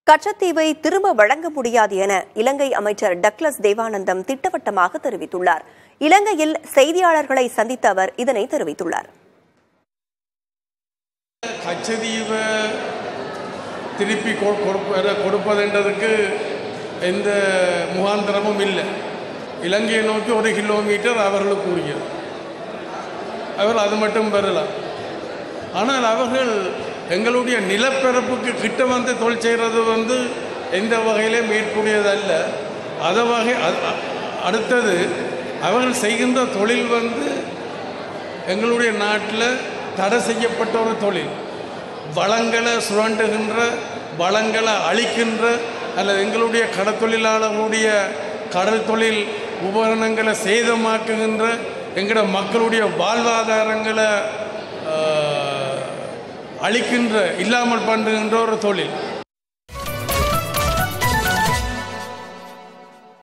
கச்சத்தீவை திரும்ப வழங்க முடியாது என இலங்கை அமைச்சர் டக்ளஸ் தேவானந்தம் திட்டவட்டமாக தெரிவித்துள்ளார். இலங்கையில் செய்தியாளர்களை சந்தித்த அவர் இதனை தெரிவித்துள்ளார். கச்சத்தீவை திருப்பி கொடுப்பதென்றதுக்கு எந்த முகாந்திரமும் இல்லை. இலங்கையை நோக்கி 1 கிலோமீட்டர் அவர்களுக்கு உரியது. அவர்கள் அது மட்டும் பெறலாம். ஆனால் அவர்கள் எங்களுடைய நிலப்பரப்புக்கு கிட்ட வந்து தொழில் செய்கிறது எந்த வகையிலே மேற்கூறியதல்ல. அடுத்தது அவர்கள் செய்கின்ற தொழில் எங்களுடைய நாட்டில் தடை செய்யப்பட்ட ஒரு தொழில். வளங்களை சுரண்டுகின்ற, வளங்களை அழிக்கின்ற, அல்லது எங்களுடைய கடற்தொழிலாளர்களுடைய கடல் தொழில் உபகரணங்களை சேதமாக்குகின்ற, எங்களோட மக்களுடைய வாழ்வாதாரங்களை அழிக்கின்ற, இல்லாமல் பண்ணுகின்ற ஒரு தொழில்.